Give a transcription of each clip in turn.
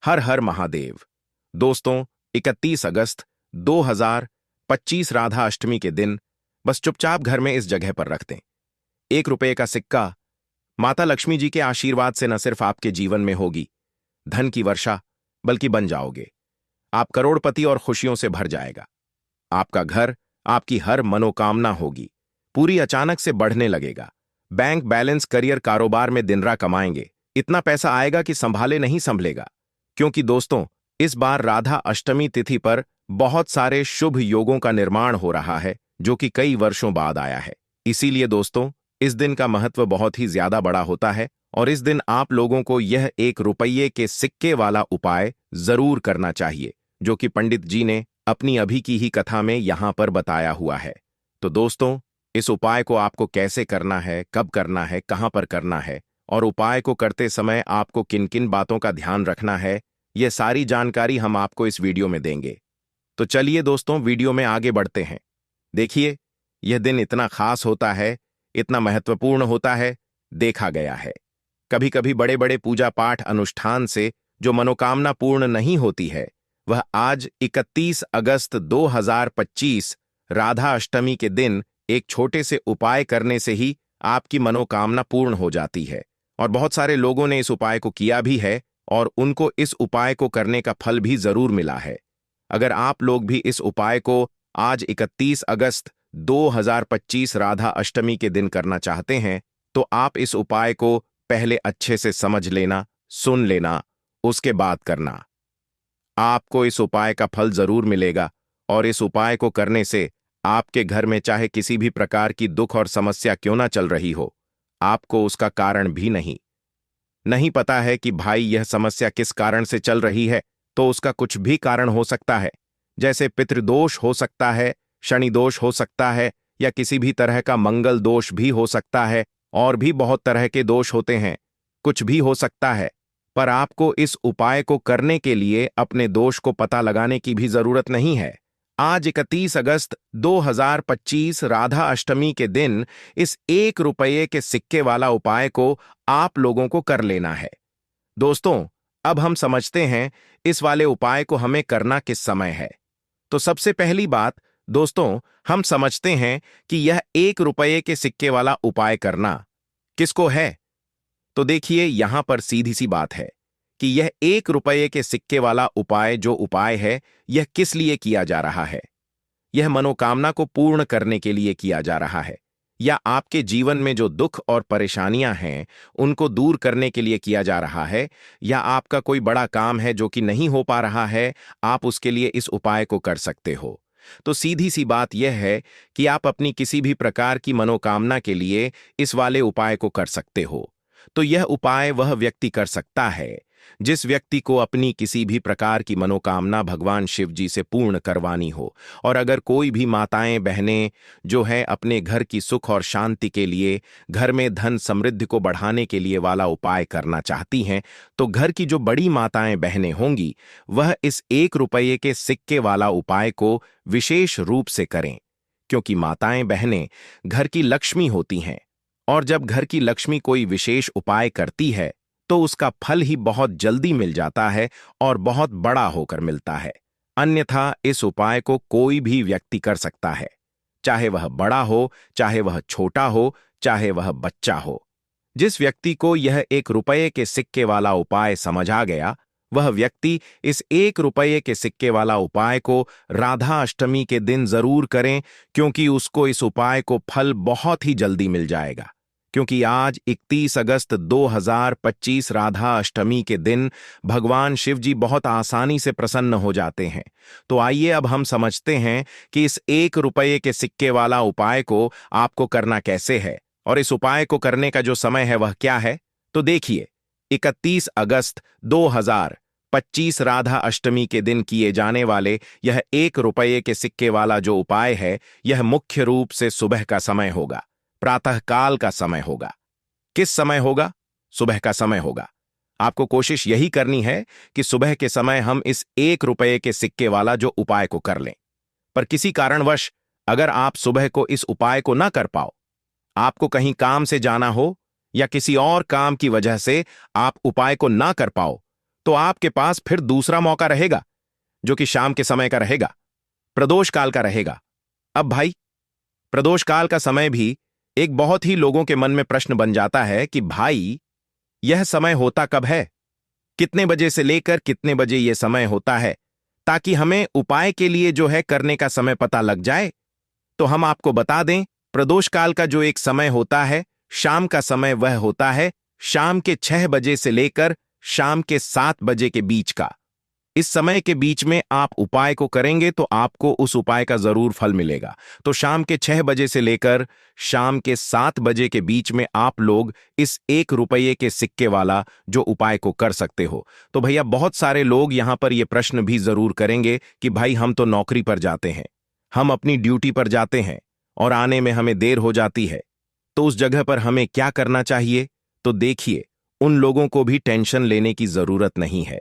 हर हर महादेव। दोस्तों, 31 अगस्त 2025 राधा अष्टमी के दिन बस चुपचाप घर में इस जगह पर रख दें। 1 रुपये का सिक्का माता लक्ष्मी जी के आशीर्वाद से न सिर्फ आपके जीवन में होगी धन की वर्षा, बल्कि बन जाओगे आप करोड़पति और खुशियों से भर जाएगा। आपका घर, आपकी हर मनोकामना होगी पूरी अचानक से बढ़ने लगेगा। बैंक बैलेंस, करियर, कारोबार में दिनरा कमाएंगे। इतना पैसा आएगा कि संभाले नहीं संभलेगा। क्योंकि दोस्तों, इस बार राधा अष्टमी तिथि पर बहुत सारे शुभ योगों का निर्माण हो रहा है जो कि कई वर्षों बाद आया है। इसीलिए दोस्तों, इस दिन का महत्व बहुत ही ज्यादा बड़ा होता है और इस दिन आप लोगों को यह 1 रुपये के सिक्के वाला उपाय जरूर करना चाहिए जो कि पंडित जी ने अपनी अभी की ही कथा में यहां पर बताया हुआ है। तो दोस्तों, इस उपाय को आपको कैसे करना है, कब करना है, कहां पर करना है और उपाय को करते समय आपको किन किन बातों का ध्यान रखना है, यह सारी जानकारी हम आपको इस वीडियो में देंगे। तो चलिए दोस्तों, वीडियो में आगे बढ़ते हैं। देखिए, यह दिन इतना खास होता है, इतना महत्वपूर्ण होता है, देखा गया है कभी कभी बड़े बड़े पूजा पाठ अनुष्ठान से जो मनोकामना पूर्ण नहीं होती है, वह आज 31 अगस्त 2025 राधा अष्टमी के दिन एक छोटे से उपाय करने से ही आपकी मनोकामना पूर्ण हो जाती है। और बहुत सारे लोगों ने इस उपाय को किया भी है और उनको इस उपाय को करने का फल भी जरूर मिला है। अगर आप लोग भी इस उपाय को आज 31 अगस्त 2025 राधा अष्टमी के दिन करना चाहते हैं, तो आप इस उपाय को पहले अच्छे से समझ लेना, सुन लेना, उसके बाद करना। आपको इस उपाय का फल जरूर मिलेगा और इस उपाय को करने से आपके घर में चाहे किसी भी प्रकार की दुख और समस्या क्यों ना चल रही हो, आपको उसका कारण भी नहीं पता है कि भाई यह समस्या किस कारण से चल रही है, तो उसका कुछ भी कारण हो सकता है। जैसे पितृदोष हो सकता है, शनि दोष हो सकता है, या किसी भी तरह का मंगल दोष भी हो सकता है, और भी बहुत तरह के दोष होते हैं। कुछ भी हो सकता है, पर आपको इस उपाय को करने के लिए अपने दोष को पता लगाने की भी जरूरत नहीं है। आज 31 अगस्त 2025 राधा अष्टमी के दिन इस 1 रुपये के सिक्के वाला उपाय को आप लोगों को कर लेना है। दोस्तों, अब हम समझते हैं इस वाले उपाय को हमें करना किस समय है। तो सबसे पहली बात दोस्तों, हम समझते हैं कि यह 1 रुपये के सिक्के वाला उपाय करना किसको है। तो देखिए, यहां पर सीधी सी बात है कि यह 1 रुपये के सिक्के वाला उपाय जो उपाय है, यह किस लिए किया जा रहा है। यह मनोकामना को पूर्ण करने के लिए किया जा रहा है, या आपके जीवन में जो दुख और परेशानियां हैं उनको दूर करने के लिए किया जा रहा है, या आपका कोई बड़ा काम है जो कि नहीं हो पा रहा है, आप उसके लिए इस उपाय को कर सकते हो। तो सीधी सी बात यह है कि आप अपनी किसी भी प्रकार की मनोकामना के लिए इस वाले उपाय को कर सकते हो। तो यह उपाय वह व्यक्ति कर सकता है जिस व्यक्ति को अपनी किसी भी प्रकार की मनोकामना भगवान शिव जी से पूर्ण करवानी हो। और अगर कोई भी माताएं बहनें जो है अपने घर की सुख और शांति के लिए, घर में धन समृद्धि को बढ़ाने के लिए वाला उपाय करना चाहती हैं, तो घर की जो बड़ी माताएं बहनें होंगी वह इस 1 रुपये के सिक्के वाला उपाय को विशेष रूप से करें। क्योंकि माताएं बहनें घर की लक्ष्मी होती हैं, और जब घर की लक्ष्मी कोई विशेष उपाय करती है तो उसका फल ही बहुत जल्दी मिल जाता है और बहुत बड़ा होकर मिलता है। अन्यथा इस उपाय को कोई भी व्यक्ति कर सकता है, चाहे वह बड़ा हो, चाहे वह छोटा हो, चाहे वह बच्चा हो। जिस व्यक्ति को यह 1 रुपये के सिक्के वाला उपाय समझ आ गया, वह व्यक्ति इस 1 रुपये के सिक्के वाला उपाय को राधा अष्टमी के दिन जरूर करें, क्योंकि उसको इस उपाय को फल बहुत ही जल्दी मिल जाएगा। क्योंकि आज 31 अगस्त 2025 राधा अष्टमी के दिन भगवान शिव जी बहुत आसानी से प्रसन्न हो जाते हैं। तो आइए अब हम समझते हैं कि इस 1 रुपये के सिक्के वाला उपाय को आपको करना कैसे है और इस उपाय को करने का जो समय है वह क्या है। तो देखिए, 31 अगस्त 2025 राधा अष्टमी के दिन किए जाने वाले यह 1 रुपये के सिक्के वाला जो उपाय है, यह मुख्य रूप से सुबह का समय होगा, प्रातःकाल का समय होगा। किस समय होगा? सुबह का समय होगा। आपको कोशिश यही करनी है कि सुबह के समय हम इस 1 रुपये के सिक्के वाला जो उपाय को कर लें। पर किसी कारणवश अगर आप सुबह को इस उपाय को ना कर पाओ, आपको कहीं काम से जाना हो या किसी और काम की वजह से आप उपाय को ना कर पाओ, तो आपके पास फिर दूसरा मौका रहेगा, जो कि शाम के समय का रहेगा, प्रदोष काल का रहेगा। अब भाई, प्रदोष काल का समय भी एक बहुत ही लोगों के मन में प्रश्न बन जाता है कि भाई, यह समय होता कब है, कितने बजे से लेकर कितने बजे यह समय होता है, ताकि हमें उपाय के लिए जो है करने का समय पता लग जाए। तो हम आपको बता दें, प्रदोष काल का जो एक समय होता है, शाम का समय, वह होता है शाम के 6 बजे से लेकर शाम के 7 बजे के बीच का। इस समय के बीच में आप उपाय को करेंगे तो आपको उस उपाय का जरूर फल मिलेगा। तो शाम के 6 बजे से लेकर शाम के 7 बजे के बीच में आप लोग इस 1 रुपये के सिक्के वाला जो उपाय को कर सकते हो। तो भैया, बहुत सारे लोग यहां पर यह प्रश्न भी जरूर करेंगे कि भाई, हम तो नौकरी पर जाते हैं, हम अपनी ड्यूटी पर जाते हैं और आने में हमें देर हो जाती है, तो उस जगह पर हमें क्या करना चाहिए? तो देखिए, उन लोगों को भी टेंशन लेने की जरूरत नहीं है।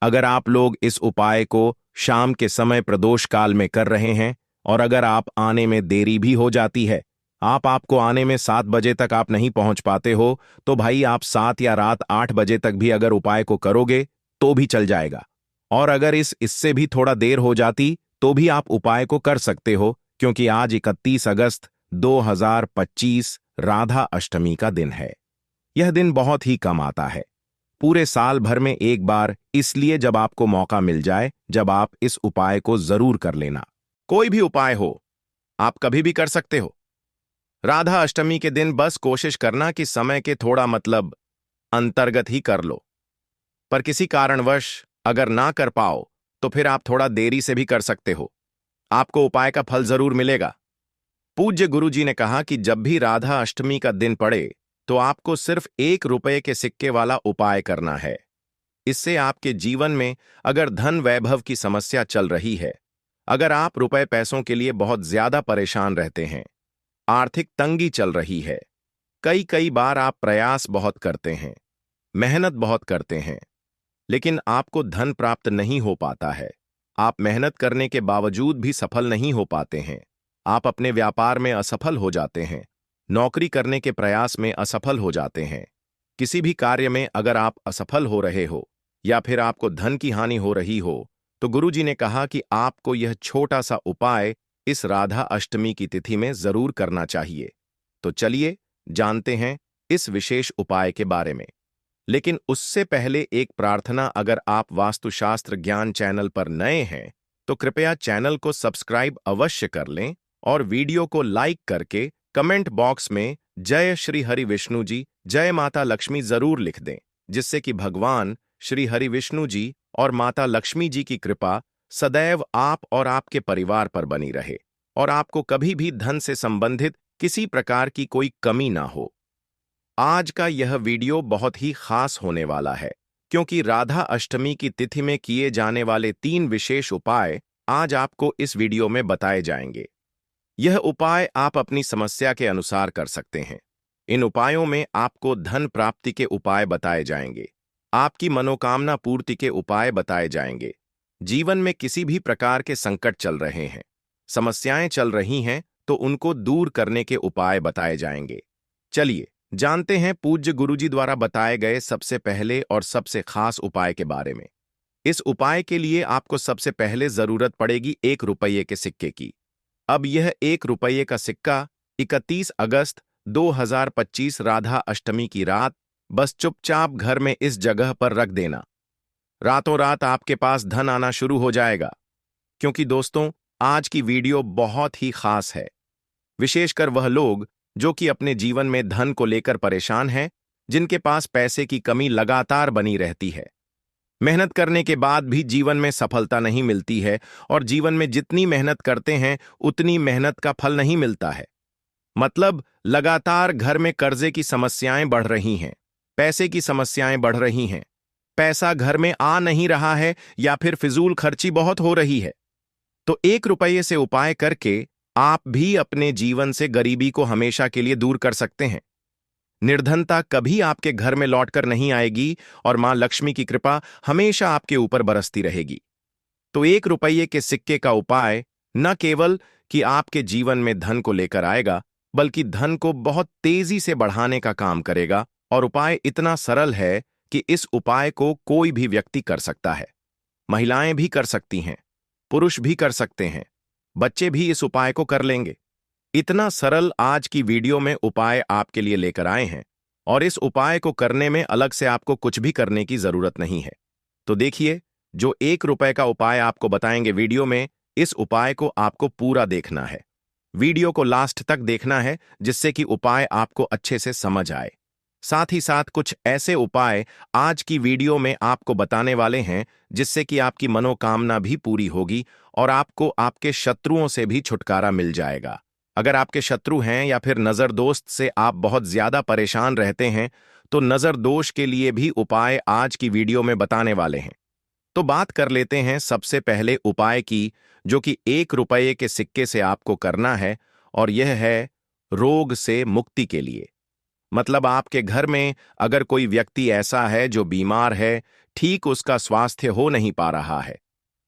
अगर आप लोग इस उपाय को शाम के समय प्रदोष काल में कर रहे हैं और अगर आप आने में देरी भी हो जाती है, आपको आने में 7 बजे तक आप नहीं पहुंच पाते हो, तो भाई आप 7 या रात 8 बजे तक भी अगर उपाय को करोगे तो भी चल जाएगा। और अगर इससे भी थोड़ा देर हो जाती तो भी आप उपाय को कर सकते हो, क्योंकि आज 31 अगस्त 2025 राधा अष्टमी का दिन है। यह दिन बहुत ही कम आता है, पूरे साल भर में एक बार, इसलिए जब आपको मौका मिल जाए, जब आप इस उपाय को जरूर कर लेना। कोई भी उपाय हो, आप कभी भी कर सकते हो। राधा अष्टमी के दिन बस कोशिश करना कि समय के थोड़ा अंतर्गत ही कर लो। पर किसी कारणवश अगर ना कर पाओ तो फिर आप थोड़ा देरी से भी कर सकते हो, आपको उपाय का फल जरूर मिलेगा। पूज्य गुरुजी ने कहा कि जब भी राधा अष्टमी का दिन पड़े तो आपको सिर्फ 1 रुपये के सिक्के वाला उपाय करना है। इससे आपके जीवन में अगर धन वैभव की समस्या चल रही है, अगर आप रुपए पैसों के लिए बहुत ज्यादा परेशान रहते हैं, आर्थिक तंगी चल रही है, कई बार आप प्रयास बहुत करते हैं, मेहनत बहुत करते हैं, लेकिन आपको धन प्राप्त नहीं हो पाता है, आप मेहनत करने के बावजूद भी सफल नहीं हो पाते हैं, आप अपने व्यापार में असफल हो जाते हैं, नौकरी करने के प्रयास में असफल हो जाते हैं, किसी भी कार्य में अगर आप असफल हो रहे हो या फिर आपको धन की हानि हो रही हो, तो गुरुजी ने कहा कि आपको यह छोटा सा उपाय इस राधा अष्टमी की तिथि में जरूर करना चाहिए। तो चलिए जानते हैं इस विशेष उपाय के बारे में। लेकिन उससे पहले एक प्रार्थना, अगर आप वास्तुशास्त्र ज्ञान चैनल पर नए हैं तो कृपया चैनल को सब्सक्राइब अवश्य कर लें और वीडियो को लाइक करके कमेंट बॉक्स में जय श्री हरि विष्णु जी, जय माता लक्ष्मी जरूर लिख दें, जिससे कि भगवान श्री हरि विष्णु जी और माता लक्ष्मी जी की कृपा सदैव आप और आपके परिवार पर बनी रहे और आपको कभी भी धन से संबंधित किसी प्रकार की कोई कमी ना हो। आज का यह वीडियो बहुत ही खास होने वाला है, क्योंकि राधा अष्टमी की तिथि में किए जाने वाले 3 विशेष उपाय आज आपको इस वीडियो में बताए जाएंगे। यह उपाय आप अपनी समस्या के अनुसार कर सकते हैं। इन उपायों में आपको धन प्राप्ति के उपाय बताए जाएंगे, आपकी मनोकामना पूर्ति के उपाय बताए जाएंगे। जीवन में किसी भी प्रकार के संकट चल रहे हैं, समस्याएं चल रही हैं, तो उनको दूर करने के उपाय बताए जाएंगे। चलिए जानते हैं पूज्य गुरुजी द्वारा बताए गए सबसे पहले और सबसे खास उपाय के बारे में। इस उपाय के लिए आपको सबसे पहले जरूरत पड़ेगी 1 रुपये के सिक्के की। अब यह 1 रुपये का सिक्का 31 अगस्त 2025 राधा अष्टमी की रात बस चुपचाप घर में इस जगह पर रख देना। रातों रात आपके पास धन आना शुरू हो जाएगा। क्योंकि दोस्तों, आज की वीडियो बहुत ही खास है, विशेषकर वह लोग जो कि अपने जीवन में धन को लेकर परेशान हैं, जिनके पास पैसे की कमी लगातार बनी रहती है, मेहनत करने के बाद भी जीवन में सफलता नहीं मिलती है और जीवन में जितनी मेहनत करते हैं उतनी मेहनत का फल नहीं मिलता है। मतलब लगातार घर में कर्जे की समस्याएं बढ़ रही हैं, पैसे की समस्याएं बढ़ रही हैं, पैसा घर में आ नहीं रहा है या फिर फिजूल खर्ची बहुत हो रही है। तो 1 रुपये से उपाय करके आप भी अपने जीवन से गरीबी को हमेशा के लिए दूर कर सकते हैं। निर्धनता कभी आपके घर में लौटकर नहीं आएगी और मां लक्ष्मी की कृपा हमेशा आपके ऊपर बरसती रहेगी। तो 1 रुपये के सिक्के का उपाय न केवल कि आपके जीवन में धन को लेकर आएगा, बल्कि धन को बहुत तेजी से बढ़ाने का काम करेगा। और उपाय इतना सरल है कि इस उपाय को कोई भी व्यक्ति कर सकता है। महिलाएं भी कर सकती हैं, पुरुष भी कर सकते हैं, बच्चे भी इस उपाय को कर लेंगे। इतना सरल आज की वीडियो में उपाय आपके लिए लेकर आए हैं और इस उपाय को करने में अलग से आपको कुछ भी करने की जरूरत नहीं है। तो देखिए, जो 1 रुपए का उपाय आपको बताएंगे वीडियो में, इस उपाय को आपको पूरा देखना है। वीडियो को लास्ट तक देखना है जिससे कि उपाय आपको अच्छे से समझ आए। साथ ही साथ कुछ ऐसे उपाय आज की वीडियो में आपको बताने वाले हैं जिससे कि आपकी मनोकामना भी पूरी होगी और आपको आपके शत्रुओं से भी छुटकारा मिल जाएगा। अगर आपके शत्रु हैं या फिर नजर दोस्त से आप बहुत ज्यादा परेशान रहते हैं तो नजर दोष के लिए भी उपाय आज की वीडियो में बताने वाले हैं। तो बात कर लेते हैं सबसे पहले उपाय की, जो कि 1 रुपए के सिक्के से आपको करना है, और यह है रोग से मुक्ति के लिए। मतलब आपके घर में अगर कोई व्यक्ति ऐसा है जो बीमार है, ठीक उसका स्वास्थ्य हो नहीं पा रहा है,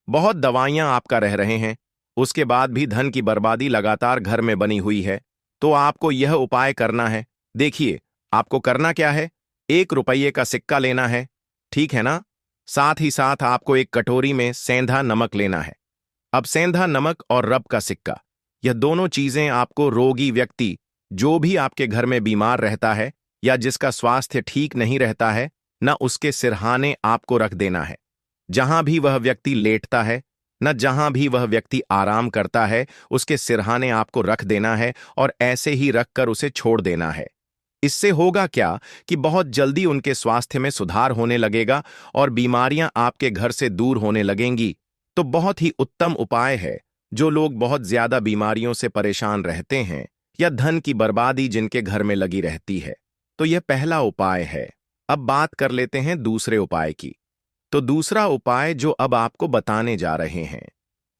बहुत दवाइयां आपका रह रहे हैं, उसके बाद भी धन की बर्बादी लगातार घर में बनी हुई है, तो आपको यह उपाय करना है। देखिए, आपको करना क्या है, 1 रुपए का सिक्का लेना है, ठीक है ना। साथ ही साथ आपको एक कटोरी में सेंधा नमक लेना है। अब सेंधा नमक और रब का सिक्का, यह दोनों चीजें आपको रोगी व्यक्ति, जो भी आपके घर में बीमार रहता है या जिसका स्वास्थ्य ठीक नहीं रहता है, न उसके सिरहाने आपको रख देना है। जहां भी वह व्यक्ति लेटता है, न जहां भी वह व्यक्ति आराम करता है, उसके सिरहाने आपको रख देना है और ऐसे ही रखकर उसे छोड़ देना है। इससे होगा क्या कि बहुत जल्दी उनके स्वास्थ्य में सुधार होने लगेगा और बीमारियां आपके घर से दूर होने लगेंगी। तो बहुत ही उत्तम उपाय है। जो लोग बहुत ज्यादा बीमारियों से परेशान रहते हैं या धन की बर्बादी जिनके घर में लगी रहती है, तो यह पहला उपाय है। अब बात कर लेते हैं दूसरे उपाय की। तो दूसरा उपाय जो अब आपको बताने जा रहे हैं,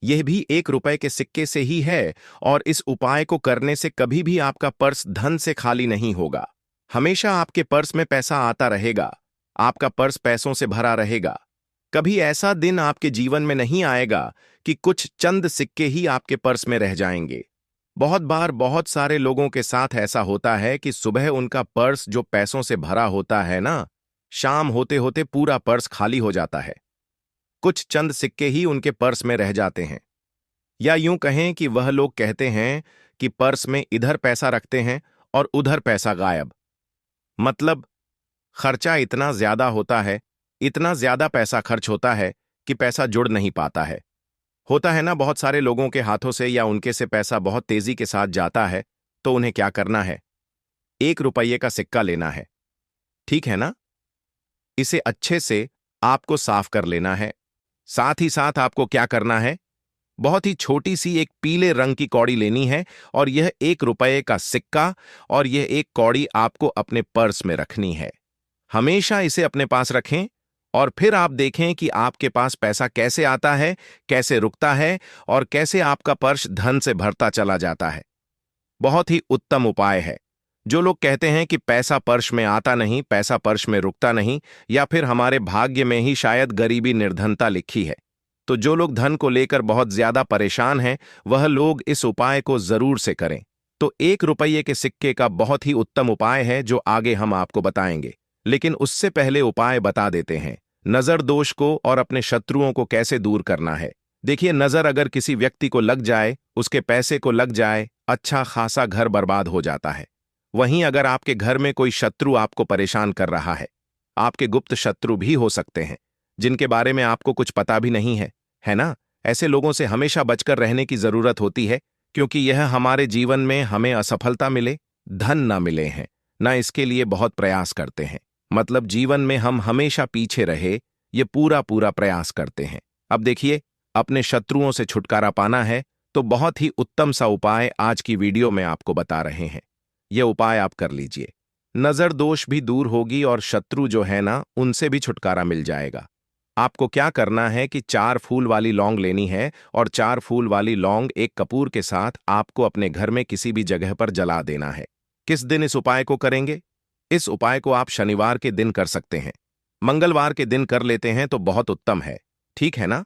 यह भी 1 रुपए के सिक्के से ही है और इस उपाय को करने से कभी भी आपका पर्स धन से खाली नहीं होगा। हमेशा आपके पर्स में पैसा आता रहेगा, आपका पर्स पैसों से भरा रहेगा। कभी ऐसा दिन आपके जीवन में नहीं आएगा कि कुछ चंद सिक्के ही आपके पर्स में रह जाएंगे। बहुत बार बहुत सारे लोगों के साथ ऐसा होता है कि सुबह उनका पर्स जो पैसों से भरा होता है ना, शाम होते होते पूरा पर्स खाली हो जाता है। कुछ चंद सिक्के ही उनके पर्स में रह जाते हैं। या यूं कहें कि वह लोग कहते हैं कि पर्स में इधर पैसा रखते हैं और उधर पैसा गायब। मतलब खर्चा इतना ज्यादा होता है, इतना ज्यादा पैसा खर्च होता है कि पैसा जुड़ नहीं पाता है। होता है ना, बहुत सारे लोगों के हाथों से या उनके से पैसा बहुत तेजी के साथ जाता है, तो उन्हें क्या करना है, 1 रुपए का सिक्का लेना है, ठीक है ना। इसे अच्छे से आपको साफ कर लेना है। साथ ही साथ आपको क्या करना है, बहुत ही छोटी सी एक पीले रंग की कौड़ी लेनी है और यह 1 रुपए का सिक्का और यह एक कौड़ी आपको अपने पर्स में रखनी है। हमेशा इसे अपने पास रखें और फिर आप देखें कि आपके पास पैसा कैसे आता है, कैसे रुकता है और कैसे आपका पर्स धन से भरता चला जाता है। बहुत ही उत्तम उपाय है। जो लोग कहते हैं कि पैसा पर्स में आता नहीं, पैसा पर्स में रुकता नहीं, या फिर हमारे भाग्य में ही शायद गरीबी निर्धनता लिखी है, तो जो लोग धन को लेकर बहुत ज्यादा परेशान हैं, वह लोग इस उपाय को जरूर से करें। तो 1 रुपए के सिक्के का बहुत ही उत्तम उपाय है जो आगे हम आपको बताएंगे, लेकिन उससे पहले उपाय बता देते हैं नजर दोष को और अपने शत्रुओं को कैसे दूर करना है। देखिए, नजर अगर किसी व्यक्ति को लग जाए, उसके पैसे को लग जाए, अच्छा खासा घर बर्बाद हो जाता है। वहीं अगर आपके घर में कोई शत्रु आपको परेशान कर रहा है, आपके गुप्त शत्रु भी हो सकते हैं जिनके बारे में आपको कुछ पता भी नहीं है ना। ऐसे लोगों से हमेशा बचकर रहने की जरूरत होती है, क्योंकि यह हमारे जीवन में हमें असफलता मिले, धन ना मिले हैं, ना इसके लिए बहुत प्रयास करते हैं। मतलब जीवन में हम हमेशा पीछे रहे, ये पूरा पूरा प्रयास करते हैं। अब देखिए, अपने शत्रुओं से छुटकारा पाना है तो बहुत ही उत्तम सा उपाय आज की वीडियो में आपको बता रहे हैं। यह उपाय आप कर लीजिए, नजर दोष भी दूर होगी और शत्रु जो है ना, उनसे भी छुटकारा मिल जाएगा। आपको क्या करना है कि 4 फूल वाली लौंग लेनी है और 4 फूल वाली लौंग एक कपूर के साथ आपको अपने घर में किसी भी जगह पर जला देना है। किस दिन इस उपाय को करेंगे? इस उपाय को आप शनिवार के दिन कर सकते हैं। मंगलवार के दिन कर लेते हैं तो बहुत उत्तम है, ठीक है ना।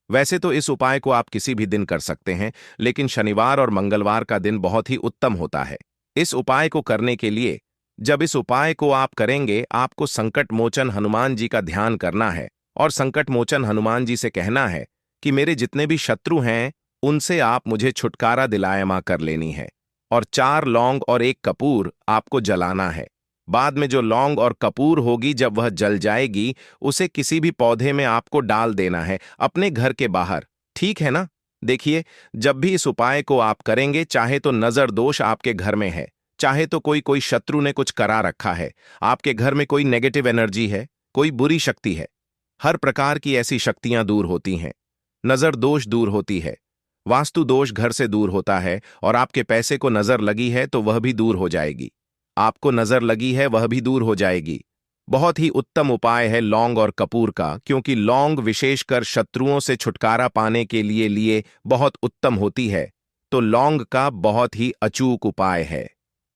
वैसे तो इस उपाय को आप किसी भी दिन कर सकते हैं, लेकिन शनिवार और मंगलवार का दिन बहुत ही उत्तम होता है। इस उपाय को करने के लिए जब इस उपाय को आप करेंगे, आपको संकट मोचन हनुमान जी का ध्यान करना है और संकट मोचन हनुमान जी से कहना है कि मेरे जितने भी शत्रु हैं उनसे आप मुझे छुटकारा दिलायमा कर लेनी है। और 4 लौंग और 1 कपूर आपको जलाना है। बाद में जो लौंग और कपूर होगी, जब वह जल जाएगी, उसे किसी भी पौधे में आपको डाल देना है, अपने घर के बाहर। ठीक है ना? देखिए, जब भी इस उपाय को आप करेंगे, चाहे तो नजर दोष आपके घर में है, चाहे तो कोई कोई शत्रु ने कुछ करा रखा है, आपके घर में कोई नेगेटिव एनर्जी है, कोई बुरी शक्ति है, हर प्रकार की ऐसी शक्तियां दूर होती हैं। नजर दोष दूर होती है, वास्तु दोष घर से दूर होता है, और आपके पैसे को नजर लगी है तो वह भी दूर हो जाएगी। आपको नजर लगी है वह भी दूर हो जाएगी। बहुत ही उत्तम उपाय है लौंग और कपूर का, क्योंकि लौंग विशेषकर शत्रुओं से छुटकारा पाने के लिए बहुत उत्तम होती है। तो लौंग का बहुत ही अचूक उपाय है।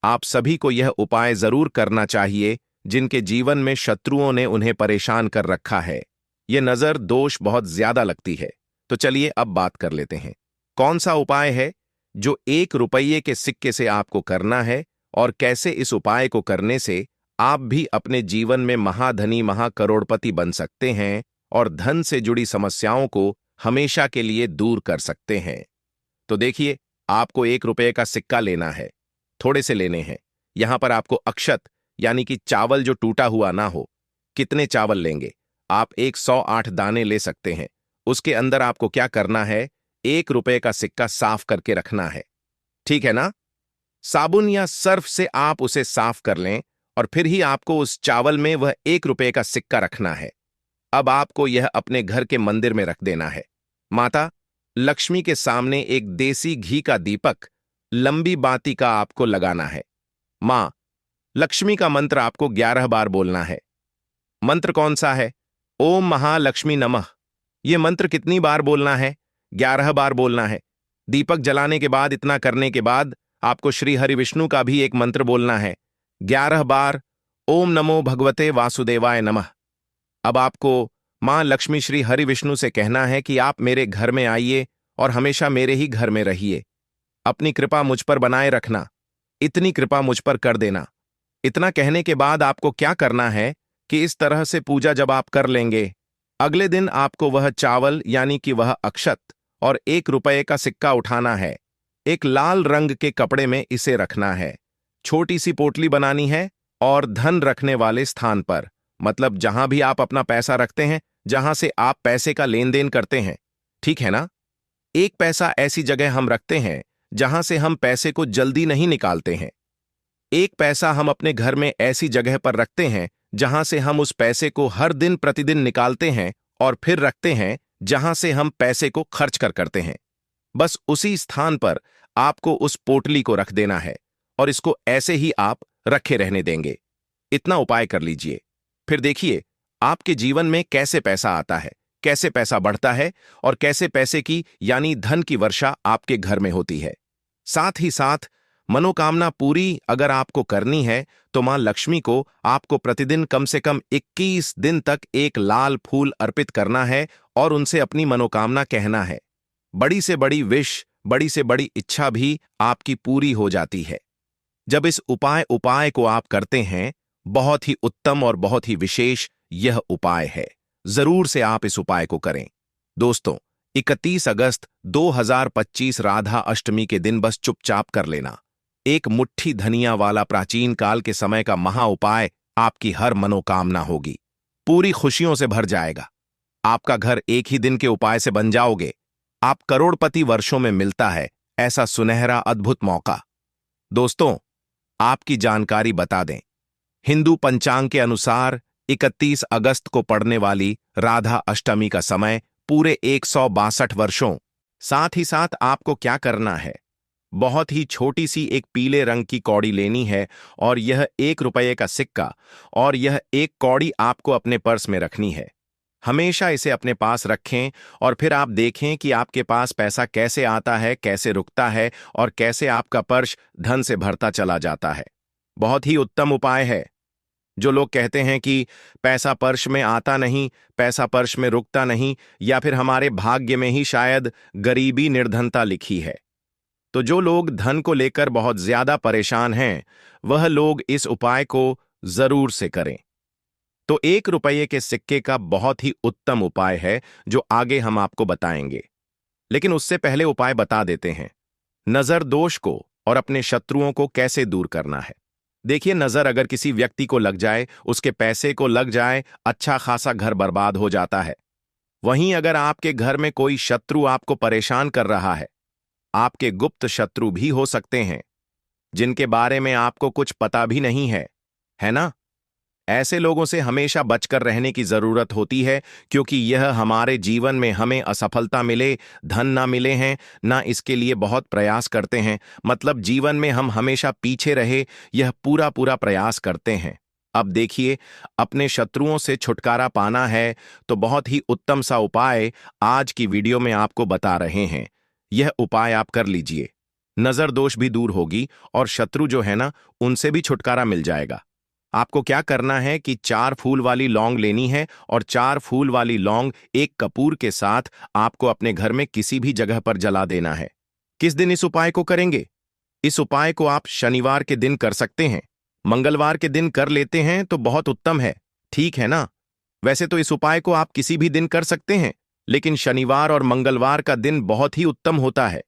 आप सभी को यह उपाय जरूर करना चाहिए जिनके जीवन में शत्रुओं ने उन्हें परेशान कर रखा है। यह नजर दोष बहुत ज्यादा लगती है। तो चलिए अब बात कर लेते हैं, कौन सा उपाय है जो 1 रुपये के सिक्के से आपको करना है, और कैसे इस उपाय को करने से आप भी अपने जीवन में महाधनी महाकरोड़पति बन सकते हैं और धन से जुड़ी समस्याओं को हमेशा के लिए दूर कर सकते हैं। तो देखिए, आपको 1 रुपये का सिक्का लेना है। थोड़े से लेने हैं। यहां पर आपको अक्षत यानी कि चावल जो टूटा हुआ ना हो। कितने चावल लेंगे? आप 108 दाने ले सकते हैं। उसके अंदर आपको क्या करना है? 1 रुपये का सिक्का साफ करके रखना है। ठीक है ना? साबुन या सर्फ से आप उसे साफ कर लें और फिर ही आपको उस चावल में वह 1 रुपये का सिक्का रखना है। अब आपको यह अपने घर के मंदिर में रख देना है। माता लक्ष्मी के सामने एक देसी घी का दीपक लंबी बाती का आपको लगाना है। मां लक्ष्मी का मंत्र आपको 11 बार बोलना है। मंत्र कौन सा है? ओम महालक्ष्मी नमः। यह मंत्र कितनी बार बोलना है? 11 बार बोलना है। दीपक जलाने के बाद, इतना करने के बाद आपको श्री हरि विष्णु का भी एक मंत्र बोलना है 11 बार, ओम नमो भगवते वासुदेवाय नमः। अब आपको मां लक्ष्मी श्री हरि विष्णु से कहना है कि आप मेरे घर में आइए और हमेशा मेरे ही घर में रहिए। अपनी कृपा मुझ पर बनाए रखना, इतनी कृपा मुझ पर कर देना। इतना कहने के बाद आपको क्या करना है कि इस तरह से पूजा जब आप कर लेंगे, अगले दिन आपको वह चावल यानी कि वह अक्षत और 1 रुपये का सिक्का उठाना है। एक लाल रंग के कपड़े में इसे रखना है। छोटी सी पोटली बनानी है और धन रखने वाले स्थान पर, मतलब जहां भी आप अपना पैसा रखते हैं, जहां से आप पैसे का लेन देन करते हैं, ठीक है ना? 1 पैसा ऐसी जगह हम रखते हैं जहां से हम पैसे को जल्दी नहीं निकालते हैं। 1 पैसा हम अपने घर में ऐसी जगह पर रखते हैं जहां से हम उस पैसे को हर दिन प्रतिदिन निकालते हैं और फिर रखते हैं जहां से हम पैसे को खर्च करते हैं। बस उसी स्थान पर आपको उस पोटली को रख देना है और इसको ऐसे ही आप रखे रहने देंगे। इतना उपाय कर लीजिए, फिर देखिए आपके जीवन में कैसे पैसा आता है, कैसे पैसा बढ़ता है और कैसे पैसे की यानी धन की वर्षा आपके घर में होती है। साथ ही साथ मनोकामना पूरी अगर आपको करनी है तो मां लक्ष्मी को आपको प्रतिदिन कम से कम 21 दिन तक एक लाल फूल अर्पित करना है और उनसे अपनी मनोकामना कहना है। बड़ी से बड़ी विश, बड़ी से बड़ी इच्छा भी आपकी पूरी हो जाती है जब इस उपाय को आप करते हैं। बहुत ही उत्तम और बहुत ही विशेष यह उपाय है। जरूर से आप इस उपाय को करें। दोस्तों, 31 अगस्त 2025 राधा अष्टमी के दिन बस चुपचाप कर लेना। एक मुट्ठी धनिया वाला प्राचीन काल के समय का महा उपाय आपकी हर मनोकामना होगी, पूरी खुशियों से भर जाएगा। आपका घर एक ही दिन के उपाय से बन जाओगे। आप करोड़पति वर्षों में मिलता है ऐसा सुनहरा अद्भुत मौका। दोस्तों, आपकी जानकारी बता दें, हिंदू पंचांग के अनुसार 31 अगस्त को पड़ने वाली राधा अष्टमी का समय पूरे 162 वर्षों। साथ ही साथ आपको क्या करना है, बहुत ही छोटी सी एक पीले रंग की कौड़ी लेनी है और यह 1 रुपये का सिक्का और यह एक कौड़ी आपको अपने पर्स में रखनी है। हमेशा इसे अपने पास रखें और फिर आप देखें कि आपके पास पैसा कैसे आता है, कैसे रुकता है और कैसे आपका पर्स धन से भरता चला जाता है। बहुत ही उत्तम उपाय है। जो लोग कहते हैं कि पैसा पर्स में आता नहीं, पैसा पर्स में रुकता नहीं, या फिर हमारे भाग्य में ही शायद गरीबी निर्धनता लिखी है, तो जो लोग धन को लेकर बहुत ज्यादा परेशान हैं, वह लोग इस उपाय को जरूर से करें। तो 1 रुपये के सिक्के का बहुत ही उत्तम उपाय है जो आगे हम आपको बताएंगे। लेकिन उससे पहले उपाय बता देते हैं। नजर दोष को और अपने शत्रुओं को कैसे दूर करना है। देखिए, नजर अगर किसी व्यक्ति को लग जाए, उसके पैसे को लग जाए, अच्छा खासा घर बर्बाद हो जाता है। वहीं अगर आपके घर में कोई शत्रु आपको परेशान कर रहा है, आपके गुप्त शत्रु भी हो सकते हैं जिनके बारे में आपको कुछ पता भी नहीं है ना? ऐसे लोगों से हमेशा बचकर रहने की जरूरत होती है, क्योंकि यह हमारे जीवन में हमें असफलता मिले, धन ना मिले हैं, ना इसके लिए बहुत प्रयास करते हैं। मतलब जीवन में हम हमेशा पीछे रहे, यह पूरा पूरा प्रयास करते हैं। अब देखिए, अपने शत्रुओं से छुटकारा पाना है तो बहुत ही उत्तम सा उपाय आज की वीडियो में आपको बता रहे हैं। यह उपाय आप कर लीजिए, नजर दोष भी दूर होगी और शत्रु जो है ना, उनसे भी छुटकारा मिल जाएगा। आपको क्या करना है कि 4 फूल वाली लौंग लेनी है और 4 फूल वाली लौंग एक कपूर के साथ आपको अपने घर में किसी भी जगह पर जला देना है। किस दिन इस उपाय को करेंगे? इस उपाय को आप शनिवार के दिन कर सकते हैं। मंगलवार के दिन कर लेते हैं तो बहुत उत्तम है, ठीक है ना? वैसे तो इस उपाय को आप किसी भी दिन कर सकते हैं, लेकिन शनिवार और मंगलवार का दिन बहुत ही उत्तम होता है।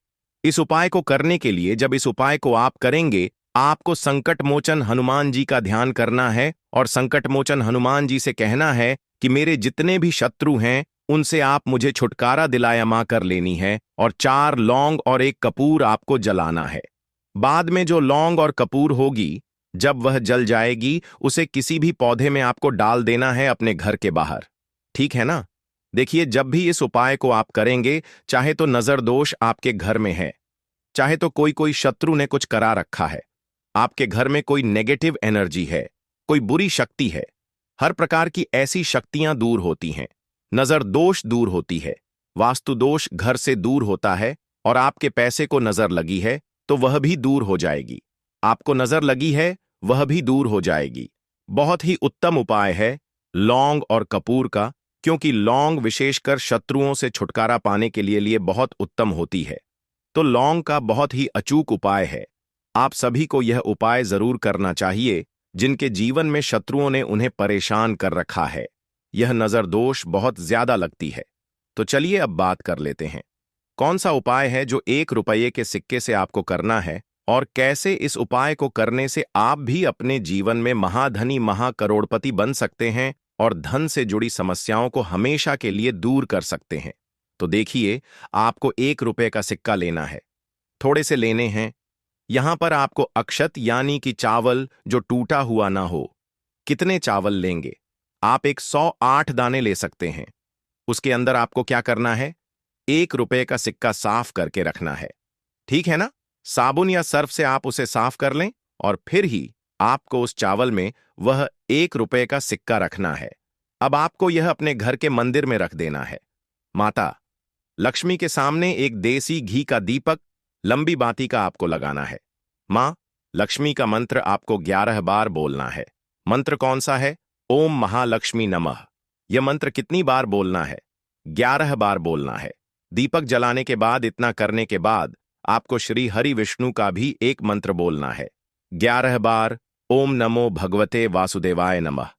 इस उपाय को करने के लिए जब इस उपाय को आप करेंगे, आपको संकट मोचन हनुमान जी का ध्यान करना है और संकट मोचन हनुमान जी से कहना है कि मेरे जितने भी शत्रु हैं उनसे आप मुझे छुटकारा दिलाया मां कर लेनी है, और 4 लौंग और 1 कपूर आपको जलाना है। बाद में जो लौंग और कपूर होगी, जब वह जल जाएगी, उसे किसी भी पौधे में आपको डाल देना है अपने घर के बाहर, ठीक है ना? देखिए, जब भी इस उपाय को आप करेंगे, चाहे तो नजर दोष आपके घर में है, चाहे तो कोई शत्रु ने कुछ करा रखा है, आपके घर में कोई नेगेटिव एनर्जी है, कोई बुरी शक्ति है, हर प्रकार की ऐसी शक्तियां दूर होती हैं। नजर दोष दूर होती है, वास्तु दोष घर से दूर होता है, और आपके पैसे को नजर लगी है तो वह भी दूर हो जाएगी। आपको नजर लगी है, वह भी दूर हो जाएगी। बहुत ही उत्तम उपाय है लौंग और कपूर का, क्योंकि लौंग विशेषकर शत्रुओं से छुटकारा पाने के लिए बहुत उत्तम होती है। तो लौंग का बहुत ही अचूक उपाय है। आप सभी को यह उपाय जरूर करना चाहिए जिनके जीवन में शत्रुओं ने उन्हें परेशान कर रखा है। यह नजर दोष बहुत ज्यादा लगती है। तो चलिए अब बात कर लेते हैं, कौन सा उपाय है जो 1 रुपये के सिक्के से आपको करना है, और कैसे इस उपाय को करने से आप भी अपने जीवन में महाधनी महाकरोड़पति बन सकते हैं और धन से जुड़ी समस्याओं को हमेशा के लिए दूर कर सकते हैं। तो देखिए, आपको 1 रुपये का सिक्का लेना है, थोड़े से लेने हैं। यहां पर आपको अक्षत यानी कि चावल जो टूटा हुआ ना हो। कितने चावल लेंगे? आप 108 दाने ले सकते हैं। उसके अंदर आपको क्या करना है? 1 रुपये का सिक्का साफ करके रखना है, ठीक है ना? साबुन या सर्फ से आप उसे साफ कर लें और फिर ही आपको उस चावल में वह 1 रुपये का सिक्का रखना है। अब आपको यह अपने घर के मंदिर में रख देना है। माता लक्ष्मी के सामने एक देसी घी का दीपक लंबी बाती का आपको लगाना है। मां लक्ष्मी का मंत्र आपको 11 बार बोलना है। मंत्र कौन सा है? ओम महालक्ष्मी नमः। यह मंत्र कितनी बार बोलना है? 11 बार बोलना है। दीपक जलाने के बाद, इतना करने के बाद आपको श्री हरि विष्णु का भी एक मंत्र बोलना है 11 बार, ओम नमो भगवते वासुदेवाय नमः।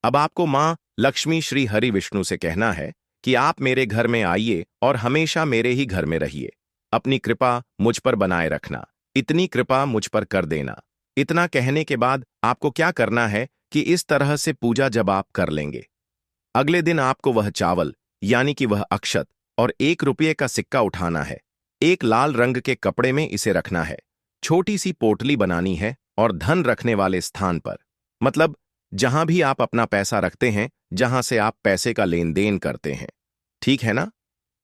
अब आपको मां लक्ष्मी श्री हरि विष्णु से कहना है कि आप मेरे घर में आइए और हमेशा मेरे ही घर में रहिए। अपनी कृपा मुझ पर बनाए रखना, इतनी कृपा मुझ पर कर देना। इतना कहने के बाद आपको क्या करना है कि इस तरह से पूजा जब आप कर लेंगे, अगले दिन आपको वह चावल यानी कि वह अक्षत और 1 रुपये का सिक्का उठाना है। एक लाल रंग के कपड़े में इसे रखना है। छोटी सी पोटली बनानी है और धन रखने वाले स्थान पर, मतलब जहां भी आप अपना पैसा रखते हैं, जहां से आप पैसे का लेन देन करते हैं, ठीक है ना?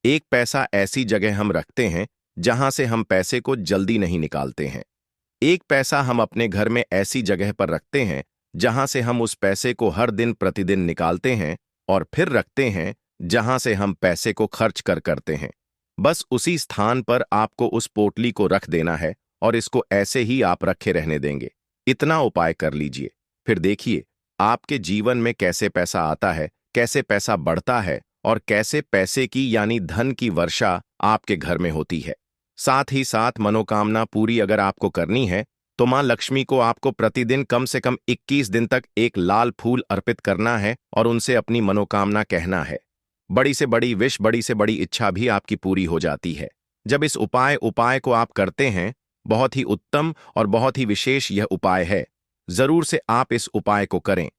एक पैसा ऐसी जगह हम रखते हैं जहां से हम पैसे को जल्दी नहीं निकालते हैं। एक पैसा हम अपने घर में ऐसी जगह पर रखते हैं जहां से हम उस पैसे को हर दिन प्रतिदिन निकालते हैं और फिर रखते हैं जहां से हम पैसे को खर्च करते हैं। बस उसी स्थान पर आपको उस पोटली को रख देना है और इसको ऐसे ही आप रखे रहने देंगे। इतना उपाय कर लीजिए, फिर देखिए आपके जीवन में कैसे पैसा आता है, कैसे पैसा बढ़ता है और कैसे पैसे की यानी धन की वर्षा आपके घर में होती है। साथ ही साथ मनोकामना पूरी अगर आपको करनी है तो मां लक्ष्मी को आपको प्रतिदिन कम से कम 21 दिन तक एक लाल फूल अर्पित करना है और उनसे अपनी मनोकामना कहना है। बड़ी से बड़ी विश, बड़ी से बड़ी इच्छा भी आपकी पूरी हो जाती है जब इस उपाय को आप करते हैं। बहुत ही उत्तम और बहुत ही विशेष यह उपाय है। जरूर से आप इस उपाय को करें।